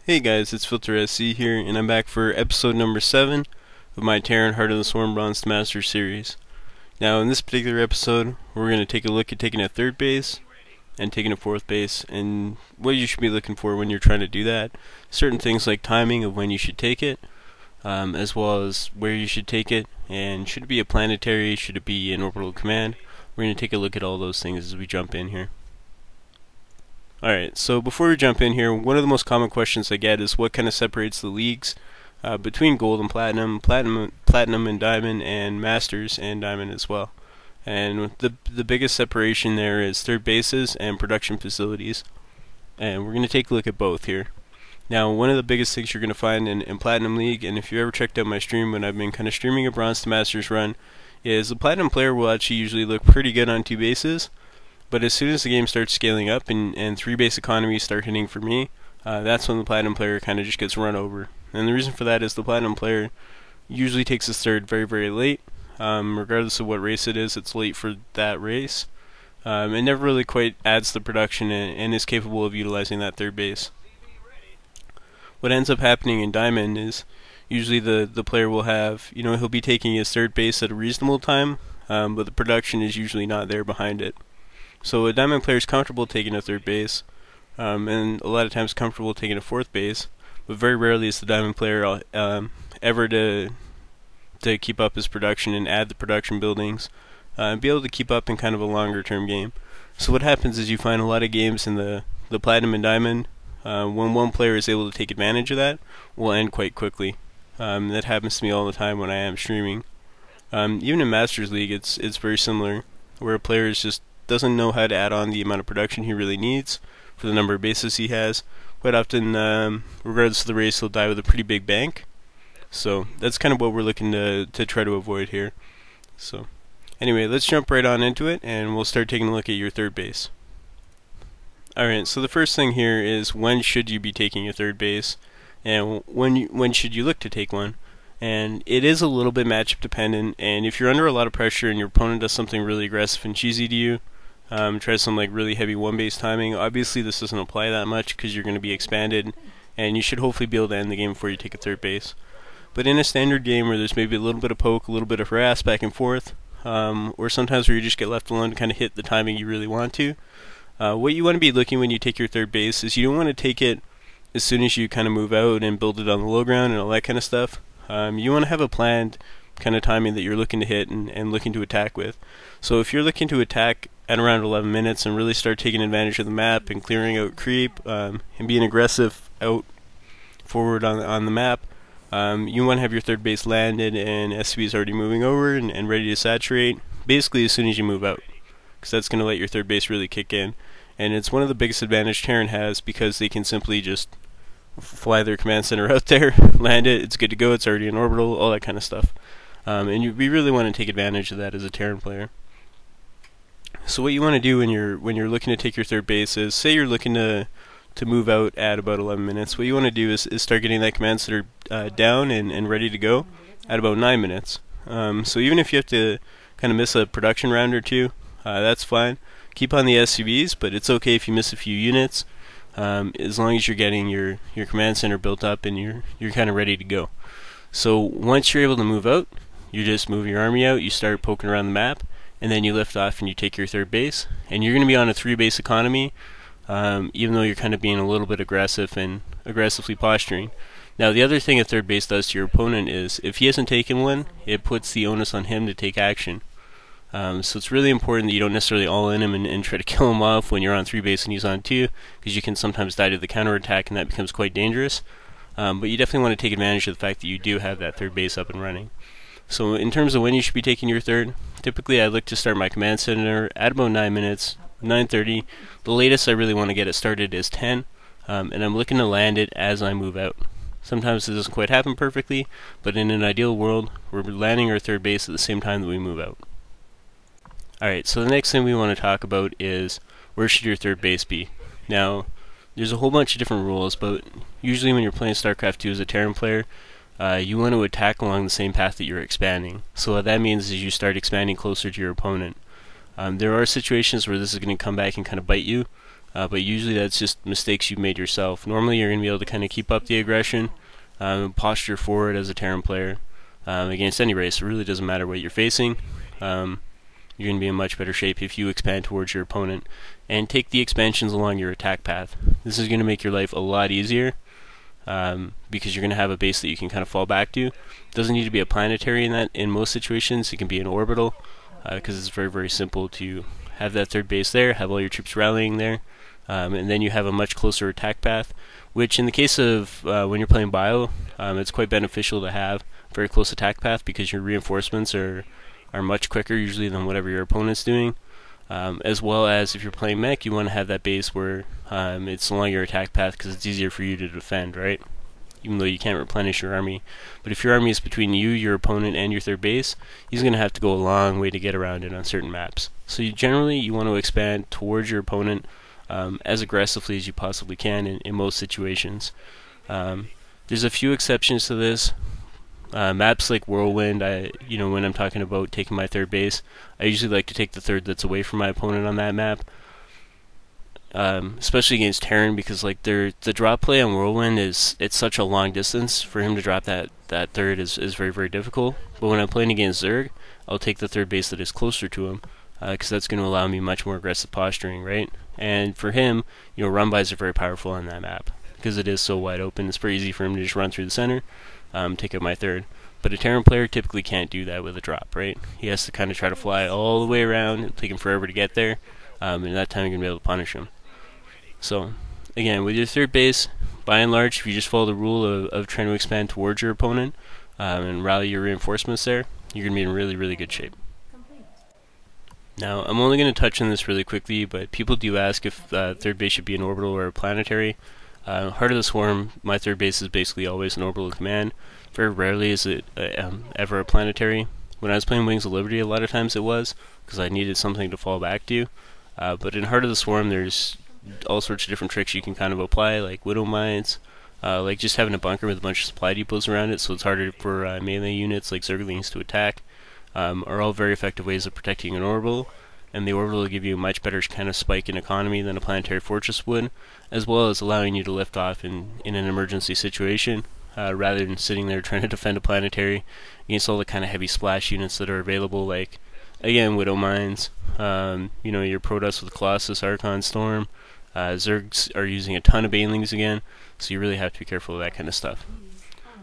Hey guys, it's FilterSC here, and I'm back for episode number 7 of my Terran Heart of the Swarm Bronze to Master series. Now, in this particular episode, we're going to take a look at taking a third base and taking a fourth base, and what you should be looking for when you're trying to do that. Certain things like timing of when you should take it, as well as where you should take it, and should it be a planetary, should it be an orbital command. We're going to take a look at all those things as we jump in here. Alright, so before we jump in here, one of the most common questions I get is what kind of separates the leagues between gold and platinum, platinum and diamond, and masters and diamond as well. And the biggest separation there is third bases and production facilities. And we're going to take a look at both here. Now, one of the biggest things you're going to find in Platinum League, and if you ever checked out my stream when I've been kind of streaming a Bronze to Masters run, is the Platinum player will actually usually look pretty good on two bases. But as soon as the game starts scaling up and three base economies start hitting for me, that's when the Platinum player kind of just gets run over. And the reason for that is the Platinum player usually takes his third very, very late. Regardless of what race it is, it's late for that race. It never really quite adds the production and is capable of utilizing that third base. What ends up happening in Diamond is usually the player will have, he'll be taking his third base at a reasonable time, but the production is usually not there behind it. So a diamond player is comfortable taking a third base, and a lot of times comfortable taking a fourth base, but very rarely is the diamond player ever to keep up his production and add the production buildings, and be able to keep up in kind of a longer term game. So what happens is you find a lot of games in the platinum and diamond, when one player is able to take advantage of that, will end quite quickly. That happens to me all the time when I am streaming. Even in Masters League, it's very similar, where a player is just doesn't know how to add on the amount of production he really needs for the number of bases he has. Quite often, regardless of the race, he'll die with a pretty big bank. So that's kind of what we're looking to try to avoid here. So anyway, let's jump right on into it, and we'll start taking a look at your third base. Alright, so the first thing here is when should you be taking a third base, and when should you look to take one. And it is a little bit matchup dependent, and if you're under a lot of pressure and your opponent does something really aggressive and cheesy to you, try some like really heavy one base timing, obviously this doesn't apply that much because you're going to be expanded, and you should hopefully be able to end the game before you take a third base. But in a standard game where there's maybe a little bit of poke, a little bit of harass back and forth, or sometimes where you just get left alone to kind of hit the timing you really want to, what you want to be looking when you take your third base is you don't want to take it as soon as you kind of move out and build it on the low ground and all that kind of stuff. You want to have a planned kind of timing that you're looking to hit and looking to attack with. So if you're looking to attack at around 11 minutes and really start taking advantage of the map and clearing out creep, and being aggressive out forward on the map, you want to have your third base landed and SCB is already moving over and ready to saturate basically as soon as you move out, because that's going to let your third base really kick in. And it's one of the biggest advantage Terran has, because they can simply just fly their command center out there, land it, it's good to go, it's already in orbital, all that kind of stuff. And we really want to take advantage of that as a Terran player. So what you want to do when you're looking to take your third base is, say you're looking to move out at about 11 minutes, what you want to do is start getting that command center down and ready to go at about 9 minutes. So even if you have to kind of miss a production round or two, that's fine. Keep on the SCVs, but it's okay if you miss a few units, as long as you're getting your command center built up and you're kind of ready to go. So once you're able to move out, you just move your army out, you start poking around the map, and then you lift off and you take your third base, and you're going to be on a 3-base economy, even though you're kind of being a little bit aggressive and aggressively posturing. Now the other thing a third base does to your opponent is, if he hasn't taken one, it puts the onus on him to take action. So it's really important that you don't necessarily all in him and try to kill him off when you're on 3 base and he's on 2, because you can sometimes die to the counterattack and that becomes quite dangerous. But you definitely want to take advantage of the fact that you do have that third base up and running. So in terms of when you should be taking your third, typically I look to start my command center at about 9 minutes, 9:30. The latest I really want to get it started is 10, and I'm looking to land it as I move out. Sometimes it doesn't quite happen perfectly, but in an ideal world, we're landing our third base at the same time that we move out. Alright, so the next thing we want to talk about is, where should your third base be? Now, there's a whole bunch of different rules, but usually when you're playing StarCraft 2 as a Terran player, you want to attack along the same path that you're expanding. So what that means is you start expanding closer to your opponent. There are situations where this is going to come back and kind of bite you, but usually that's just mistakes you've made yourself. Normally you're going to be able to kind of keep up the aggression, posture forward as a Terran player against any race. It really doesn't matter what you're facing. You're going to be in much better shape if you expand towards your opponent and take the expansions along your attack path. This is going to make your life a lot easier because you're going to have a base that you can kind of fall back to. It doesn't need to be a planetary in most situations. It can be an orbital because it's very, very simple to have that third base there, have all your troops rallying there, and then you have a much closer attack path, which in the case of when you're playing bio, it's quite beneficial to have a very close attack path because your reinforcements are much quicker usually than whatever your opponent's doing. As well as if you're playing mech, you want to have that base where it's along your attack path because it's easier for you to defend, right? Even though you can't replenish your army. But if your army is between you, your opponent, and your third base, he's going to have to go a long way to get around it on certain maps. So generally, you want to expand towards your opponent as aggressively as you possibly can in most situations. There's a few exceptions to this. Maps like Whirlwind, when I'm talking about taking my third base, I usually like to take the third that's away from my opponent on that map. Especially against Terran, because like the drop play on Whirlwind it's such a long distance. For him to drop that third is very, very difficult. But when I'm playing against Zerg, I'll take the third base that is closer to him, because that's going to allow me much more aggressive posturing, right? And for him, run-bys are very powerful on that map because it is so wide open. It's pretty easy for him to just run through the center. Take out my third. But a Terran player typically can't do that with a drop, right? He has to kind of try to fly all the way around. It'll take him forever to get there, and at that time you're going to be able to punish him. So, again, with your third base, by and large, if you just follow the rule of trying to expand towards your opponent and rally your reinforcements there, you're going to be in really, really good shape. Now, I'm only going to touch on this really quickly, but people do ask if third base should be an orbital or a planetary. Heart of the Swarm, my third base is basically always an orbital command. Very rarely is it ever a planetary. When I was playing Wings of Liberty, a lot of times it was, because I needed something to fall back to. But in Heart of the Swarm, there's all sorts of different tricks you can kind of apply, like Widow Mines, like just having a bunker with a bunch of supply depots around it, so it's harder for melee units like Zerglings to attack, are all very effective ways of protecting an orbital. And the orbital will give you a much better kind of spike in economy than a planetary fortress would, as well as allowing you to lift off in an emergency situation, rather than sitting there trying to defend a planetary against all the kind of heavy splash units that are available, like, again, Widow Mines, your Protoss with Colossus, Archon, Storm. Zergs are using a ton of Banelings again, so you really have to be careful of that kind of stuff.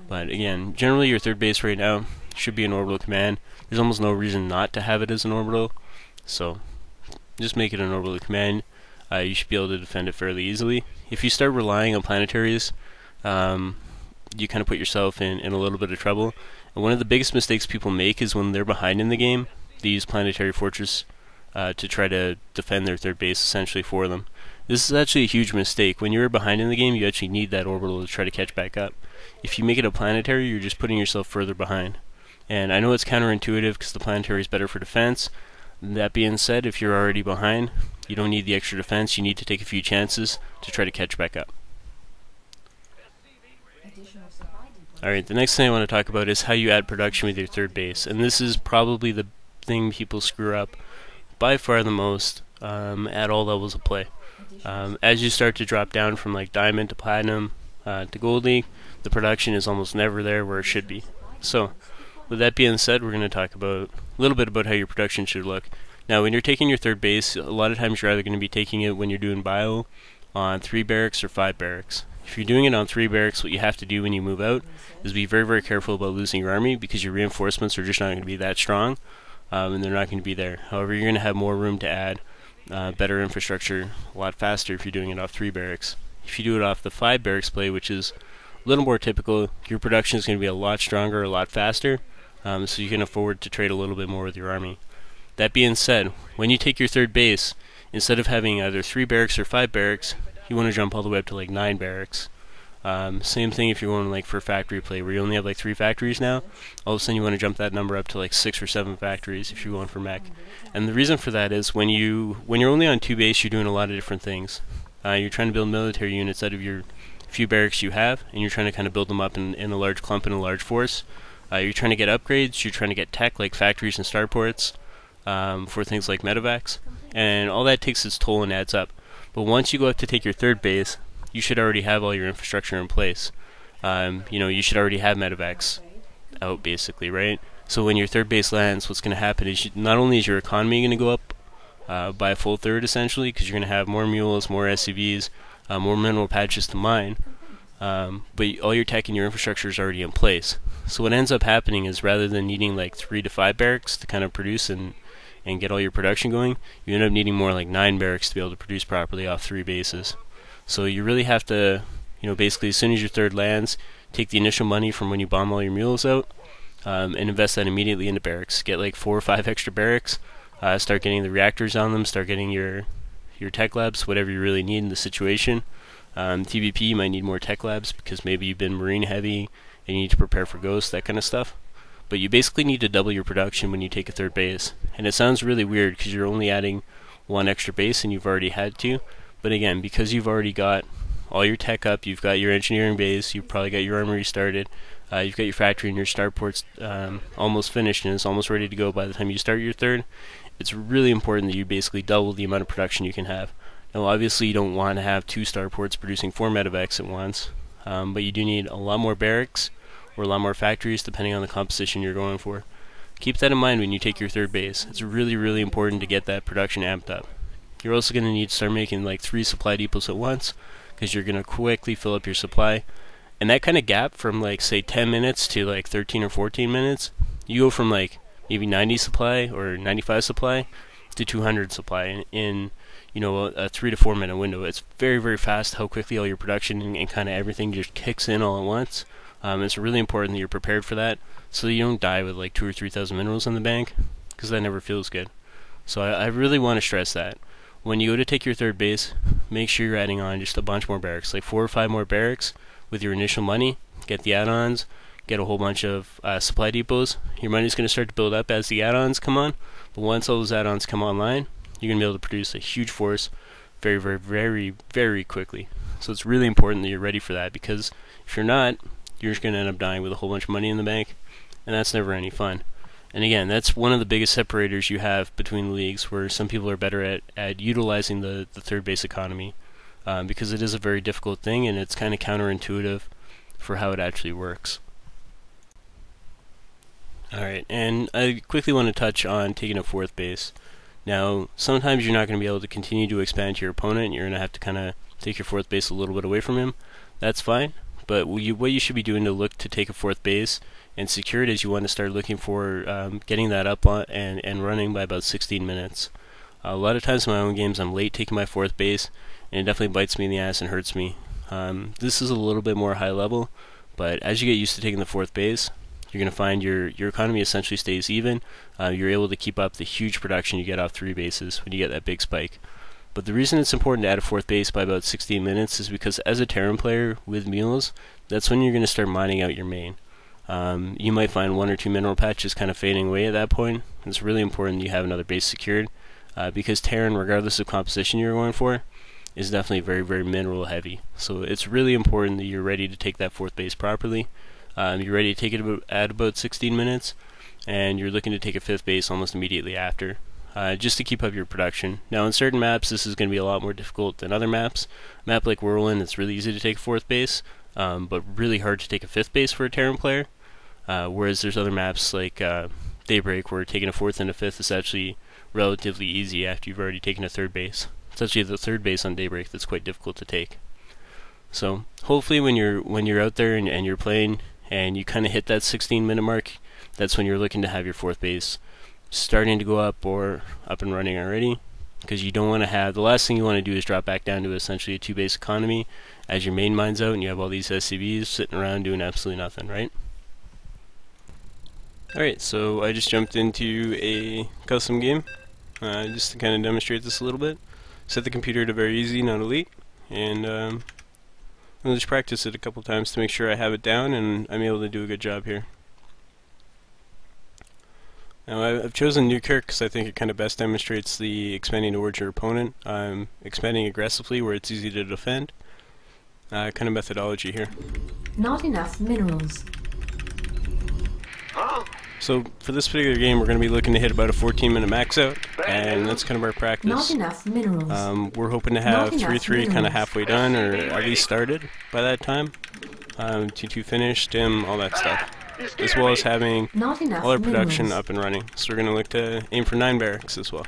But again, generally your third base right now should be an orbital command. There's almost no reason not to have it as an orbital. So, just make it an orbital command. You should be able to defend it fairly easily. If you start relying on planetaries, you kind of put yourself in a little bit of trouble. And one of the biggest mistakes people make is when they're behind in the game, they use planetary fortress to try to defend their third base essentially for them. This is actually a huge mistake. When you're behind in the game, you actually need that orbital to try to catch back up. If you make it a planetary, you're just putting yourself further behind. And I know it's counterintuitive because the planetary is better for defense. That being said, if you're already behind, you don't need the extra defense. You need to take a few chances to try to catch back up. Alright, the next thing I want to talk about is how you add production with your third base. And this is probably the thing people screw up by far the most at all levels of play. As you start to drop down from like Diamond to Platinum to Gold League, the production is almost never there where it should be. So, with that being said, we're going to talk about a little bit about how your production should look. Now, when you're taking your third base, a lot of times you're either going to be taking it when you're doing bio on 3 barracks or 5 barracks. If you're doing it on 3 barracks, what you have to do when you move out is be very, very careful about losing your army because your reinforcements are just not going to be that strong, and they're not going to be there. However, you're going to have more room to add better infrastructure a lot faster if you're doing it off 3 barracks. If you do it off the 5 barracks play, which is a little more typical, your production is going to be a lot stronger, a lot faster, so you can afford to trade a little bit more with your army. That being said, when you take your third base, instead of having either 3 barracks or 5 barracks, you want to jump all the way up to like 9 barracks. Same thing if you're going like for factory play, where you only have like 3 factories now. All of a sudden you want to jump that number up to like 6 or 7 factories if you're going for mech. And the reason for that is when you're only on 2 base, you're doing a lot of different things. You're trying to build military units out of your few barracks you have, and you're trying to kind of build them up in a large clump in a large force. You're trying to get upgrades, you're trying to get tech like factories and starports for things like medevacs, and all that takes its toll and adds up. But once you go up to take your third base, you should already have all your infrastructure in place. You should already have medevacs out, basically, right? So when your third base lands, what's going to happen is not only is your economy going to go up by a full third, essentially, because you're going to have more mules, more SCVs, more mineral patches to mine, but all your tech and your infrastructure is already in place. So what ends up happening is, rather than needing like 3 to 5 barracks to kind of produce and get all your production going, you end up needing more like 9 barracks to be able to produce properly off 3 bases. So you really have to, basically as soon as your third lands, take the initial money from when you bomb all your mules out, and invest that immediately into barracks. Get like 4 or 5 extra barracks, start getting the reactors on them, start getting your tech labs, whatever you really need in the situation. TVP, you might need more tech labs because maybe you've been marine heavy and you need to prepare for ghosts, that kind of stuff. But you basically need to double your production when you take a third base. And it sounds really weird because you're only adding 1 extra base and you've already had to. But again, because you've already got all your tech up, you've got your engineering base, you've probably got your armory started, you've got your factory and your starports almost finished and it's almost ready to go by the time you start your third, it's really important that you basically double the amount of production you can have. Now obviously you don't want to have 2 starports producing 4 medevacs at once, but you do need a lot more barracks or a lot more factories depending on the composition you're going for. Keep that in mind when you take your third base. It's really, really important to get that production amped up. You're also going to need to start making like 3 supply depots at once, because you're going to quickly fill up your supply. And that kind of gap from like say 10 minutes to like 13 or 14 minutes, you go from like maybe 90 supply or 95 supply to 200 supply in a 3 to 4 minute window. It's very, very fast how quickly all your production and kind of everything just kicks in all at once. It's really important that you're prepared for that, so that you don't die with like 2,000 or 3,000 minerals in the bank, because that never feels good. So I really want to stress that when you go to take your third base, make sure you're adding on just a bunch more barracks, like 4 or 5 more barracks with your initial money. Get the add-ons, get a whole bunch of supply depots. Your money's going to start to build up as the add-ons come on, but once all those add-ons come online, you're going to be able to produce a huge force very, very, very, very quickly. So it's really important that you're ready for that, because if you're not, you're just going to end up dying with a whole bunch of money in the bank, and that's never any fun. And again, that's one of the biggest separators you have between the leagues, where some people are better at utilizing the third base economy, because it is a very difficult thing, and it's kind of counterintuitive for how it actually works. Alright, and I quickly want to touch on taking a 4th base. Now, sometimes you're not going to be able to continue to expand to your opponent, you're going to have to kind of take your 4th base a little bit away from him. That's fine. But what you should be doing to look to take a 4th base and secure it is you want to start looking for getting that up on and running by about 16 minutes. A lot of times in my own games I'm late taking my 4th base, and it definitely bites me in the ass and hurts me. This is a little bit more high level, but as you get used to taking the 4th base, you're going to find your economy essentially stays even. You're able to keep up the huge production you get off 3 bases when you get that big spike. But the reason it's important to add a 4th base by about 16 minutes is because as a Terran player with mules, that's when you're going to start mining out your main. You might find 1 or 2 mineral patches kind of fading away at that point. It's really important you have another base secured, because Terran, regardless of composition you're going for, is definitely very, very mineral heavy. So it's really important that you're ready to take that 4th base properly. You're ready to take it at about 16 minutes, and you're looking to take a 5th base almost immediately after. Just to keep up your production. Now in certain maps this is going to be a lot more difficult than other maps. A map like Whirlwind, it's really easy to take a 4th base, but really hard to take a 5th base for a Terran player. Whereas there's other maps like Daybreak where taking a 4th and a 5th is actually relatively easy after you've already taken a 3rd base. It's actually the 3rd base on Daybreak that's quite difficult to take. So hopefully when you're out there and you're playing and you kind of hit that 16-minute mark, that's when you're looking to have your 4th base starting to go up or up and running already, because you don't want to have, the last thing you want to do is drop back down to essentially a 2-base economy as your main mine's out and you have all these SCVs sitting around doing absolutely nothing, right? Alright, so I just jumped into a custom game just to kind of demonstrate this a little bit. Set the computer to very easy, not elite, and I'll just practice it a couple times to make sure I have it down and I'm able to do a good job here. Now I've chosen Newkirk because I think it kind of best demonstrates the expanding towards your opponent. Expanding aggressively where it's easy to defend. Kind of methodology here. Not enough minerals. Huh? So for this particular game, we're going to be looking to hit about a 14-minute max out, and that's kind of our practice. Not enough minerals. We're hoping to have 3-3 kind of halfway done, or at least started by that time. 2-2 finish, stim, all that stuff. As well as having all our production up and running. So we're going to look to aim for 9 barracks as well.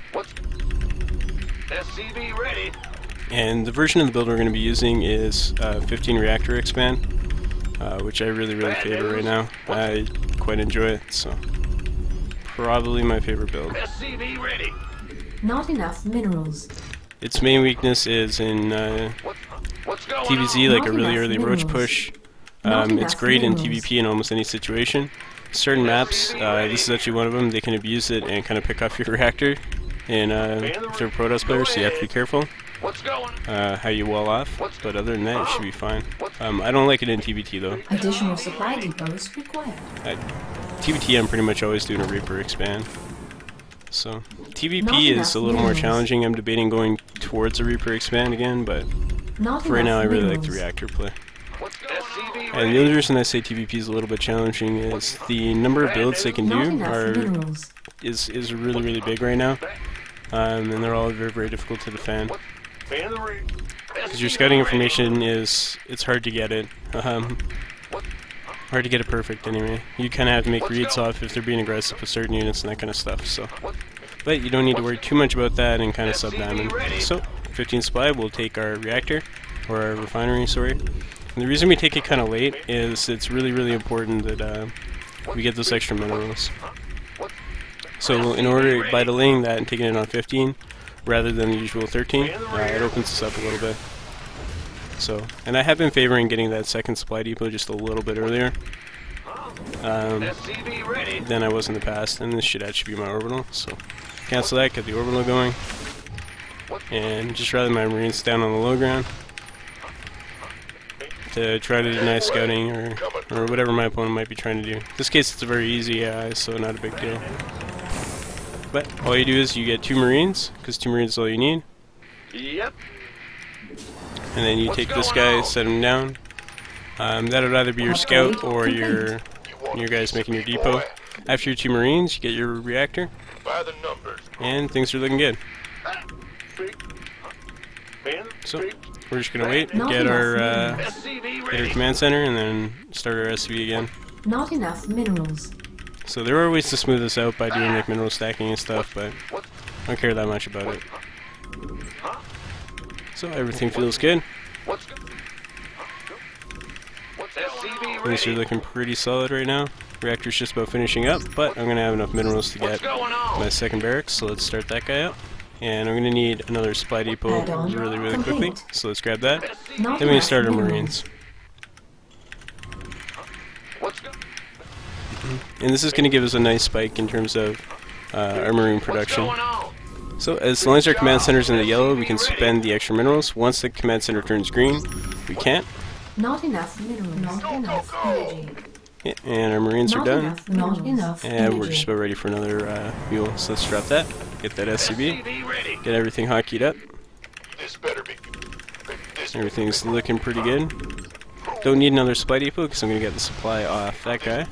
SCV ready. And the version of the build we're going to be using is 15 reactor expand, which I really favor right now. I quite enjoy it, so probably my favorite build. SCV ready. Not enough minerals. Its main weakness is in TVZ, like a really early roach push. It's great in TVP in almost any situation. Certain maps, this is actually one of them, they can abuse it and kind of pick off your reactor. And if they're Protoss players, so you have to be careful how you wall off. But other than that, it should be fine. I don't like it in TVT though. Additional supply depots required. TVT, I'm pretty much always doing a Reaper expand. So TVP is a little more challenging. I'm debating going towards a Reaper expand again, but for right now, I really like the reactor play. And the only reason I say TVP is a little bit challenging is the number of builds they can do is really big right now, and they're all very difficult to defend. Because your scouting information it's hard to get it. Hard to get it perfect anyway. You kind of have to make reads off if they're being aggressive with certain units and that kind of stuff. So, but you don't need to worry too much about that and kind of sub-diamond. So, 15 supply, we'll take our reactor, or our refinery, sorry. And the reason we take it kind of late is it's really important that we get those extra minerals. So in order, by delaying that and taking it on 15 rather than the usual 13, it opens us up a little bit. So, and I have been favoring getting that second supply depot just a little bit earlier than I was in the past, and this should actually be my orbital. So cancel that, get the orbital going, and just rally my marines down on the low ground to try to deny scouting or whatever my opponent might be trying to do. In this case, it's a very easy AI, so not a big deal. But all you do is you get 2 marines, because 2 marines is all you need. Yep. And then you take this guy, set him down. That would either be your scout or your guys making your depot. After your 2 marines, you get your reactor, and things are looking good. So we're just gonna wait, get our command center, and then start our SCV again. Not enough minerals. So there are ways to smooth this out by doing like mineral stacking and stuff, but I don't care that much about it. So everything feels good. Things are looking pretty solid right now. Reactor's just about finishing up, but I'm gonna have enough minerals to get my second barracks, so let's start that guy out. And I'm gonna need another supply depot really quickly, so let's grab that. Then we can start our marines. And this is going to give us a nice spike in terms of our marine production. So as long as our command center is in the yellow, we can spend the extra minerals. Once the command center turns green, we can't. Not enough minerals. Not enough energy. Yeah, and our marines are done. Not enough and we're just about ready for another mule. So let's drop that, get that SCV, get everything hotkeyed up. Everything's looking pretty good. Don't need another supply depot because I'm going to get the supply off that guy.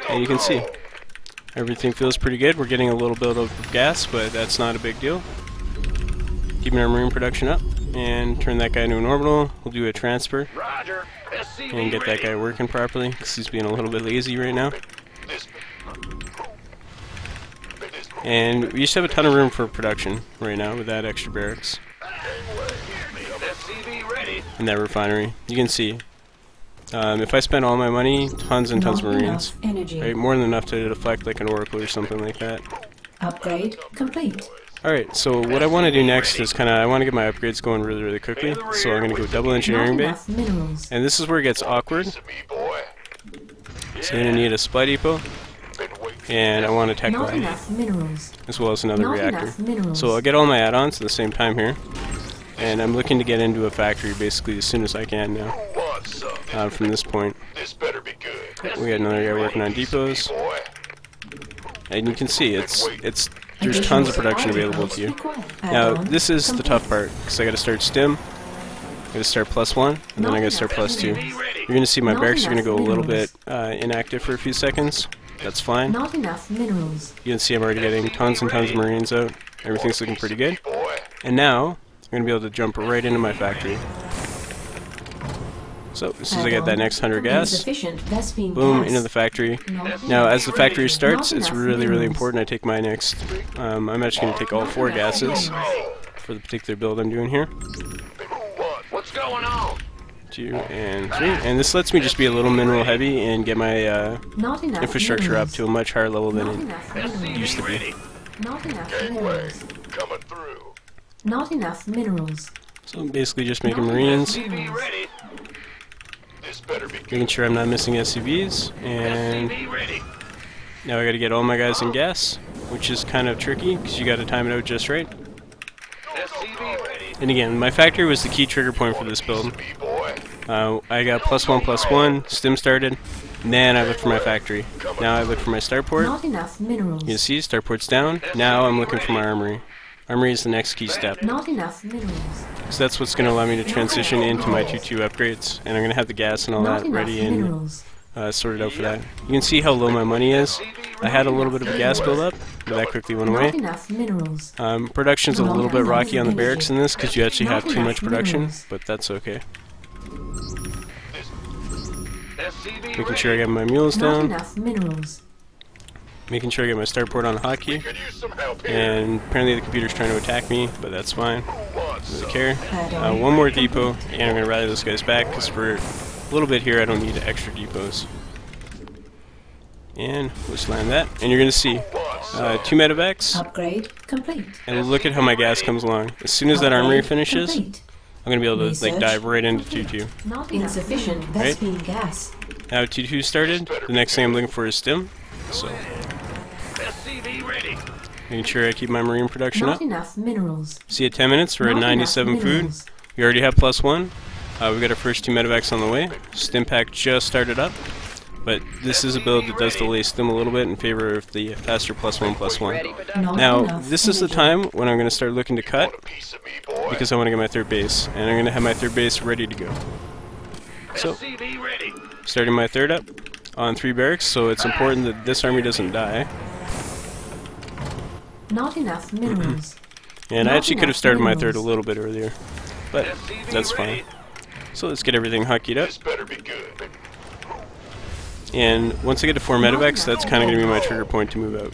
And you can see, everything feels pretty good. We're getting a little bit of gas, but that's not a big deal. Keeping our marine production up, and turn that guy into an orbital. We'll do a transfer, and get that guy working properly, because he's being a little bit lazy right now. And we just have a ton of room for production right now with that extra barracks. In that refinery. You can see, if I spend all my money, tons and tons of marines. Right, more than enough to deflect like an Oracle or something like that. Upgrade complete. Alright, so what I want to do next is I want to get my upgrades going really quickly. So I'm going to go double engineering bay. And this is where it gets awkward. So I'm going to need a supply depot. And I want a tech line, as well as another reactor. So I'll get all my add-ons at the same time here. And I'm looking to get into a factory basically as soon as I can now. From this point. We got another guy working on depots. And you can see there's tons of production available to you. Now this is the tough part, because I gotta start stim, I gotta start +1, and then I gotta start +2. You're going to see my Not barracks are going to go enough a little bit minerals. inactive for a few seconds. That's fine. Not enough minerals. You can see I'm already getting tons and tons of Marines out. Everything's looking pretty good. And now, I'm going to be able to jump right into my factory. So, as soon as I get that next 100 gas, Insufficient Vespene boom, gas. into the factory. Not Now, enough. as the factory starts, Not it's enough really minerals. important I take my next... I'm actually going to take all 4 gases for the particular build I'm doing here. What's going on? 2 and 3. And this lets me just be a little mineral heavy and get my Not enough infrastructure up minerals. to a much higher level than Not it enough minerals. used to be. Not enough minerals. Coming through. Not enough minerals. So basically just making Not Marines, enough SCV minerals. ready. This better be good. making sure I'm not missing SCVs, and SCV ready. now I gotta get all my guys in gas, which is kind of tricky, because you gotta time it out just right. SCV ready. And again, my factory was the key trigger point for this build. B-boy. I got +1/+1, stim started, and then I looked for my factory. Now I look for my starport. Not enough minerals. You can see starport's down. Now I'm looking for my armory. Armory is the next key step. Not enough minerals. So that's what's going to allow me to transition into my 2-2 upgrades, and I'm going to have the gas and all Not that enough ready and minerals. sorted out for that. You can see how low my money is. I had a little bit of a gas build-up, but that quickly went Not away. enough minerals. Production's a Not little bit enough rocky on the energy. barracks in this, because you actually Not have too enough much production, minerals. but that's okay. SCV Making sure I get my mules Not down, enough minerals. making sure I get my starport on hotkey, Could use some help here. and apparently the computer's trying to attack me, but that's fine. Who wants Doesn't some? care. Add-on. One more depot, and I'm going to rally those guys back, because for a little bit here I don't need extra depots. And we'll just land that, and you're going to see 2 medevacs, Upgrade complete. and look at how my gas comes along. As soon as that armory Upgrade finishes, complete. I'm going to be able to like Research dive right into complete. 2-2. Not insufficient Right? Vespene gas. Now 2-2 started, the next thing I'm looking for is stim, so SCV ready. making sure I keep my marine production Not up. enough minerals. See, at 10 minutes we're at Not enough 97 food. minerals. We already have +1. We got our first 2 medevacs on the way. Stim pack just started up, but this is a build that does delay stim a little bit in favor of the faster +1/+1. Not Now, enough this is the energy. time when I'm going to start looking to cut, Piece of me, boy. because I want to get my 3rd base, and I'm going to have my 3rd base ready to go. So, SCV ready. starting my 3rd up on 3 barracks, so it's important that this army doesn't die. Not enough minerals. And I Not actually could have enough started my 3rd a minerals. little bit earlier, but that's fine. So let's get everything hockeyed up. This better be good. And once I get to 4 medevacs, that's kind of going to be my trigger point to move out.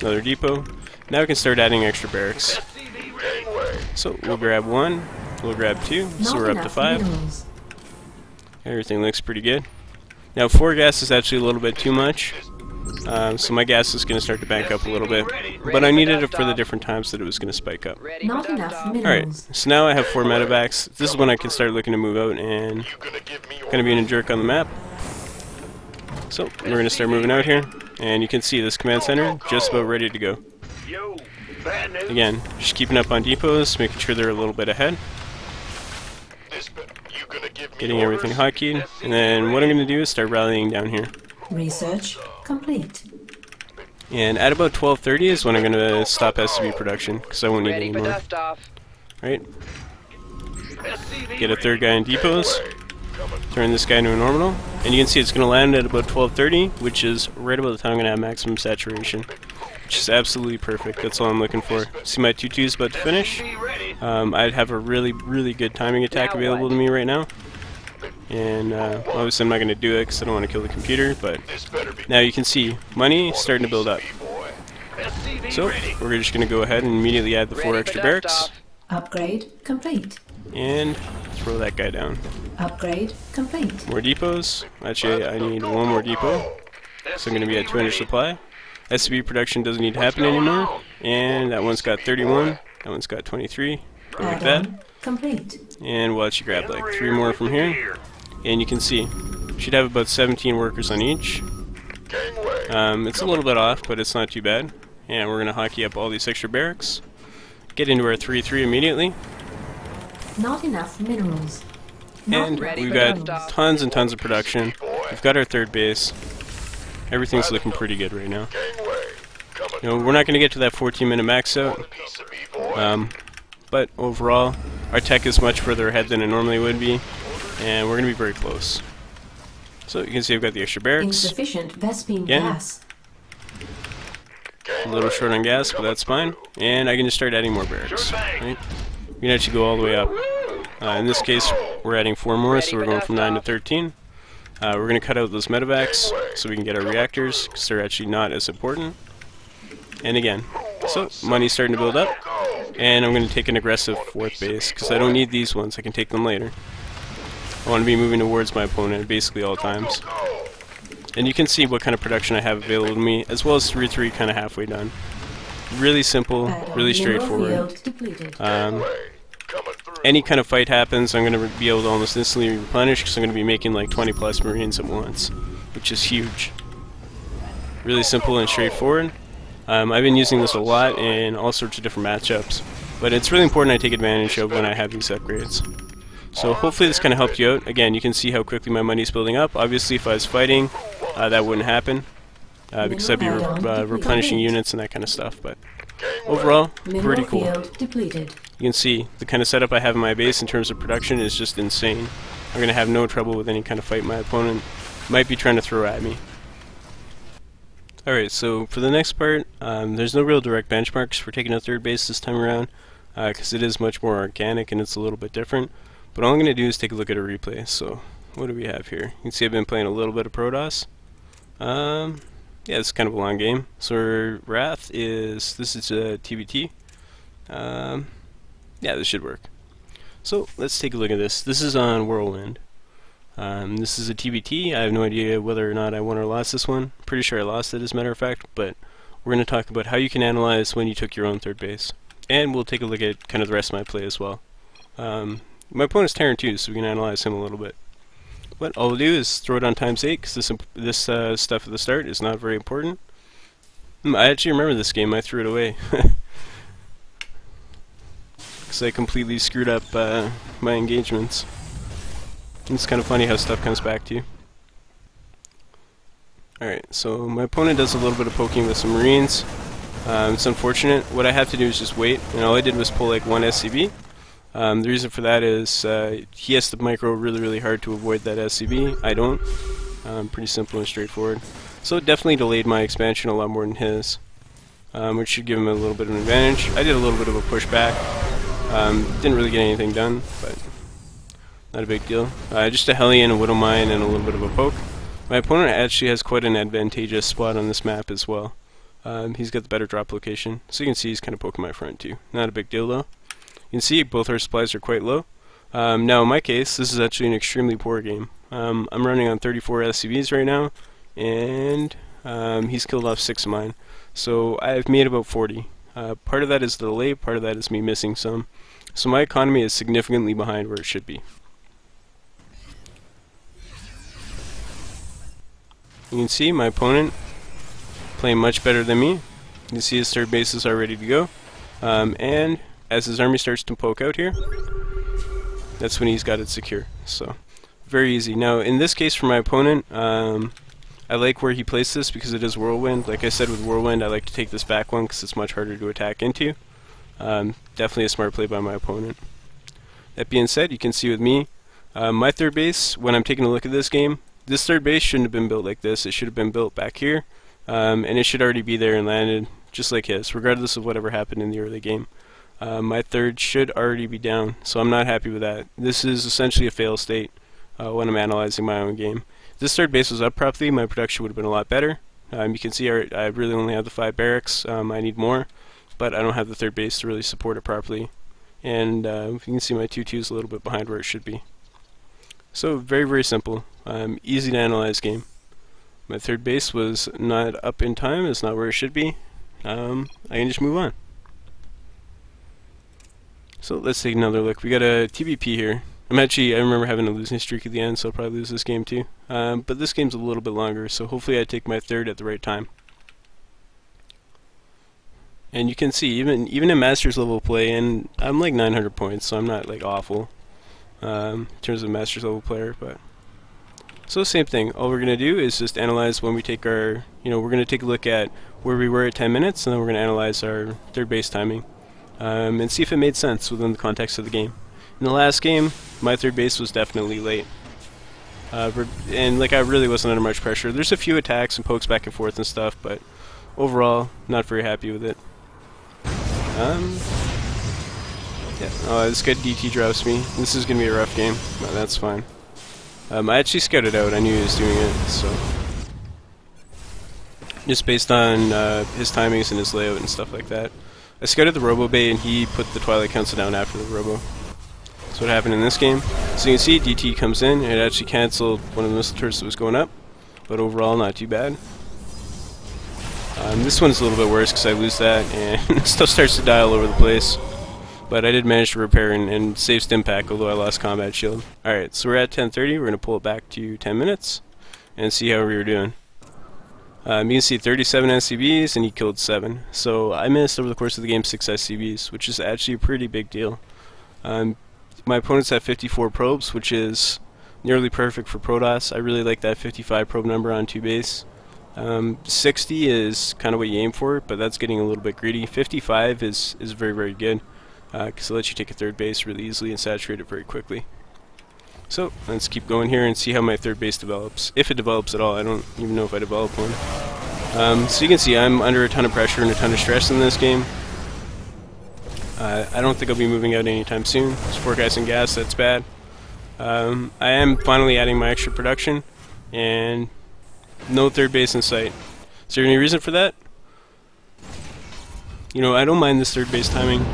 Another depot. Now we can start adding extra barracks. SCV ready. So we'll grab 1, we'll grab 2, so Not we're up to enough 5. minerals. Everything looks pretty good. Now 4 gas is actually a little bit too much, so my gas is going to start to bank up a little bit. But I needed it for the different times that it was going to spike up. Not enough Alright, minerals. so now I have 4 medevacs. This is when I can start looking to move out and You gonna give me going to be in a jerk on the map. So we're going to start moving out here, and you can see this command center just about ready to go. Yo, bad news. Again, just keeping up on depots, making sure they're a little bit ahead, This better. You gonna give me getting everything orders? hotkeyed, and then what I'm going to do is start rallying down here. Research complete. And at about 12:30 is when I'm going to stop SCV production, because I won't need any more. Right? SCV Get a ready. 3rd guy in depots, Coming. turn this guy into an orbital, and you can see it's going to land at about 12:30, which is right about the time I'm going to have maximum saturation, which is absolutely perfect. That's all I'm looking for. See my 2-2's about to finish. SCV ready. I'd have a really, really good timing attack Now available what? to me right now. And obviously I'm not going to do it because I don't want to kill the computer, but This better be now you can see money starting to build up. boy. SCV So ready. we're just going to go ahead and immediately add the 4 Ready extra for barracks dust-off. Upgrade complete. and throw that guy down. Upgrade complete. More depots. Actually, I need 1 more depot, so I'm going to be at 200 supply. SCV production doesn't need to happen anymore, and that one's got 31, that one's got 23, go like that. Add-on complete. And we'll actually grab like 3 more from here, and you can see, should have about 17 workers on each. Gangway. It's a little bit off, but it's not too bad. And we're going to hockey up all these extra barracks. Get into our 3-3 immediately. Not enough minerals. Not And enough we've minerals. got tons and tons of production. We've got our 3rd base. Everything's looking pretty good right now. Gangway. Coming. You know, we're not going to get to that 14-minute max out, Piece of me, boy. but overall, our tech is much further ahead than it normally would be, and we're going to be very close. So you can see I've got the extra barracks. Insufficient Vespine Again. gas. A little short on gas, but that's fine. And I can just start adding more barracks. Right? We can actually go all the way up. In this case, we're adding 4 more, so we're going from 9 to 13. We're going to cut out those medevacs so we can get our reactors, because they're actually not as important. And again, so money's starting to build up. And I'm going to take an aggressive 4th base, because I don't need these ones, I can take them later. I want to be moving towards my opponent at basically all times. And you can see what kind of production I have available to me, as well as 3-3 kind of halfway done. Really simple, really straightforward. Any kind of fight happens, I'm going to be able to almost instantly replenish, because I'm going to be making like 20 plus Marines at once, which is huge. Really simple and straightforward. I've been using this a lot in all sorts of different matchups, but it's really important I take advantage of when I have these upgrades. So hopefully this kind of helped you out. Again, you can see how quickly my money's building up. Obviously if I was fighting, that wouldn't happen, because I'd be replenishing units and that kind of stuff, but overall, pretty cool. You can see the kind of setup I have in my base in terms of production is just insane. I'm going to have no trouble with any kind of fight my opponent might be trying to throw at me. Alright, so for the next part, there's no real direct benchmarks for taking a 3rd base this time around, because it is much more organic and it's a little bit different. But all I'm going to do is take a look at a replay. So what do we have here? You can see I've been playing a little bit of Protoss. Yeah, it's kind of a long game. So Wrath is, this is a TBT. Yeah, this should work. So let's take a look at this. This is on Whirlwind. This is a TBT. I have no idea whether or not I won or lost this one. Pretty sure I lost it as a matter of fact, but we're going to talk about how you can analyze when you took your own 3rd base. And we'll take a look at kind of the rest of my play as well. My opponent's Terran too, so we can analyze him a little bit. What all we'll do is throw it on ×8, because this stuff at the start is not very important. I actually remember this game, I threw it away. Because I completely screwed up my engagements. It's kind of funny how stuff comes back to you. Alright, so my opponent does a little bit of poking with some Marines. It's unfortunate. What I have to do is just wait, and all I did was pull like 1 SCB. The reason for that is he has to micro really hard to avoid that SCB. I don't. Pretty simple and straightforward. So it definitely delayed my expansion a lot more than his, which should give him a little bit of an advantage. I did a little bit of a pushback. Didn't really get anything done, but not a big deal. Just a Hellion, a Widow Mine, and a little bit of a poke. My opponent actually has quite an advantageous spot on this map as well. He's got the better drop location, so you can see he's kind of poking my front too. Not a big deal though. You can see both our supplies are quite low. Now in my case, this is actually an extremely poor game. I'm running on 34 SCVs right now, and he's killed off 6 of mine. So I've made about 40. Part of that is the delay, part of that is me missing some. So my economy is significantly behind where it should be. You can see my opponent playing much better than me. You can see his 3rd bases are ready to go. And as his army starts to poke out here, that's when he's got it secure. So very easy. Now in this case for my opponent, I like where he placed this because it is Whirlwind. Like I said with Whirlwind, I like to take this back one because it's much harder to attack into. Definitely a smart play by my opponent. That being said, you can see with me, my 3rd base, when I'm taking a look at this game, this 3rd base shouldn't have been built like this. It should have been built back here, and it should already be there and landed just like his, regardless of whatever happened in the early game. My 3rd should already be down, so I'm not happy with that. This is essentially a fail state when I'm analyzing my own game. If this 3rd base was up properly, my production would have been a lot better. You can see I really only have the 5 barracks. I need more, but I don't have the 3rd base to really support it properly. And you can see my 2-2 is a little bit behind where it should be. So very simple, easy to analyze game. My 3rd base was not up in time, it's not where it should be. I can just move on. So let's take another look. We got a TVP here. I remember having a losing streak at the end, so I'll probably lose this game too. But this game's a little bit longer, so hopefully I take my 3rd at the right time. And you can see, even in Masters level play, and I'm like 900 points, so I'm not like awful in terms of Masters level player, but so same thing. All we're gonna do is just analyze when we take our, we're gonna take a look at where we were at 10 minutes, and then we're gonna analyze our 3rd base timing, and see if it made sense within the context of the game. In the last game, my 3rd base was definitely late. and like I really wasn't under much pressure. There's a few attacks and pokes back and forth and stuff, but overall, not very happy with it. Yeah. Oh, this guy DT drops me. This is gonna be a rough game. No, that's fine. I actually scouted out. I knew he was doing it, so just based on his timings and his layout and stuff like that. I scouted the Robo Bay, and he put the Twilight Council down after the Robo. That's what happened in this game. So you can see DT comes in, and it actually canceled one of the missile turrets that was going up, but overall not too bad. This one's a little bit worse because I lose that, and stuff starts to die all over the place. But I did manage to repair and save stim pack, although I lost combat shield. Alright, so we're at 10:30. We're going to pull it back to 10 minutes and see how we were doing. You can see 37 SCVs, and he killed 7. So I missed over the course of the game 6 SCVs, which is actually a pretty big deal. My opponent's at 54 probes, which is nearly perfect for Protoss. I really like that 55 probe number on 2 base. 60 is kind of what you aim for, but that's getting a little bit greedy. 55 is very, very good, because it lets you take a third base really easily and saturate it very quickly. So let's keep going here and see how my third base develops. If it develops at all. I don't even know if I develop one. So you can see I'm under a ton of pressure and a ton of stress in this game. I don't think I'll be moving out anytime soon. It's forecasting gas, that's bad. I am finally adding my extra production, and no third base in sight. Is there any reason for that? You know, I don't mind this third base timing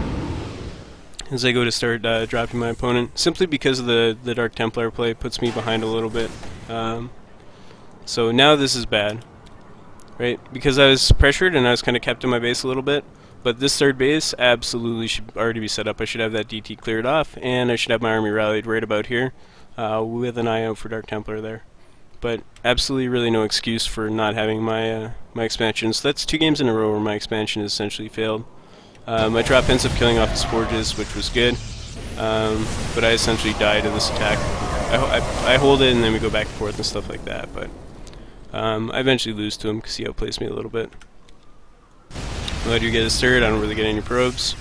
as I go to start dropping my opponent, simply because of the Dark Templar play puts me behind a little bit. So now this is bad, right? Because I was pressured and I was kind of kept in my base a little bit, but this third base absolutely should already be set up. I should have that DT cleared off, and I should have my army rallied right about here, with an eye out for Dark Templar there. But absolutely really no excuse for not having my my expansions. That's 2 games in a row where my expansion has essentially failed. My drop ends up killing off his forges, which was good, but I essentially die to this attack. I hold it and then we go back and forth and stuff like that, but I eventually lose to him because he outplays me a little bit. I do get his third. I don't really get any probes.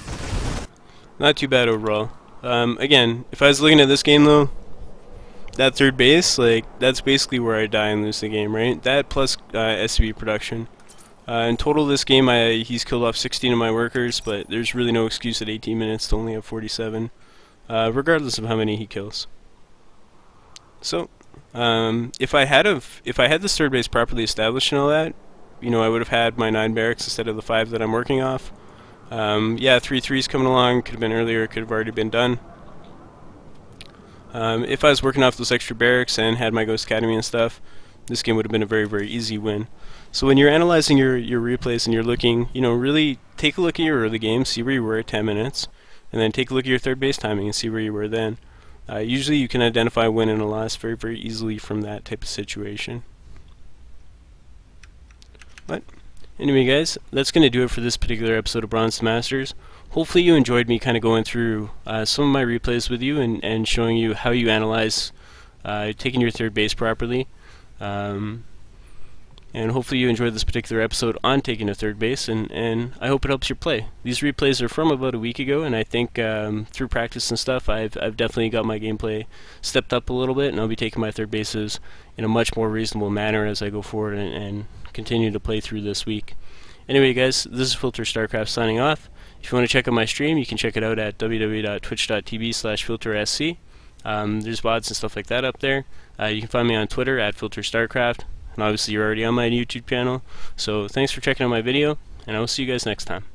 Not too bad overall. Again, if I was looking at this game though, that third base, like, that's basically where I die and lose the game, right? That plus SCV production. In total this game, he's killed off 16 of my workers, but there's really no excuse at 18 minutes to only have 47, regardless of how many he kills. So, if I had this third base properly established and all that, you know, I would have had my 9 barracks instead of the 5 that I'm working off. Yeah, 3-3's coming along. Could have been earlier. Could have already been done. If I was working off those extra barracks and had my Ghost Academy and stuff, this game would have been a very, very easy win. So when you're analyzing your replays and you're looking, you know, really take a look at your early game, see where you were at 10 minutes, and then take a look at your third base timing and see where you were then. Usually you can identify a win and a loss very, very easily from that type of situation. But anyway guys, that's going to do it for this particular episode of Bronze to Masters. Hopefully you enjoyed me kind of going through some of my replays with you and showing you how you analyze taking your third base properly. And hopefully you enjoyed this particular episode on taking a third base, and I hope it helps your play. These replays are from about a week ago, and I think through practice and stuff, I've definitely got my gameplay stepped up a little bit, and I'll be taking my third bases in a much more reasonable manner as I go forward and continue to play through this week. Anyway guys, this is Filter Starcraft signing off. If you want to check out my stream, you can check it out at www.twitch.tv/filtersc. There's VODs and stuff like that up there. You can find me on Twitter at FilterStarcraft. And obviously you're already on my YouTube channel. So thanks for checking out my video, and I will see you guys next time.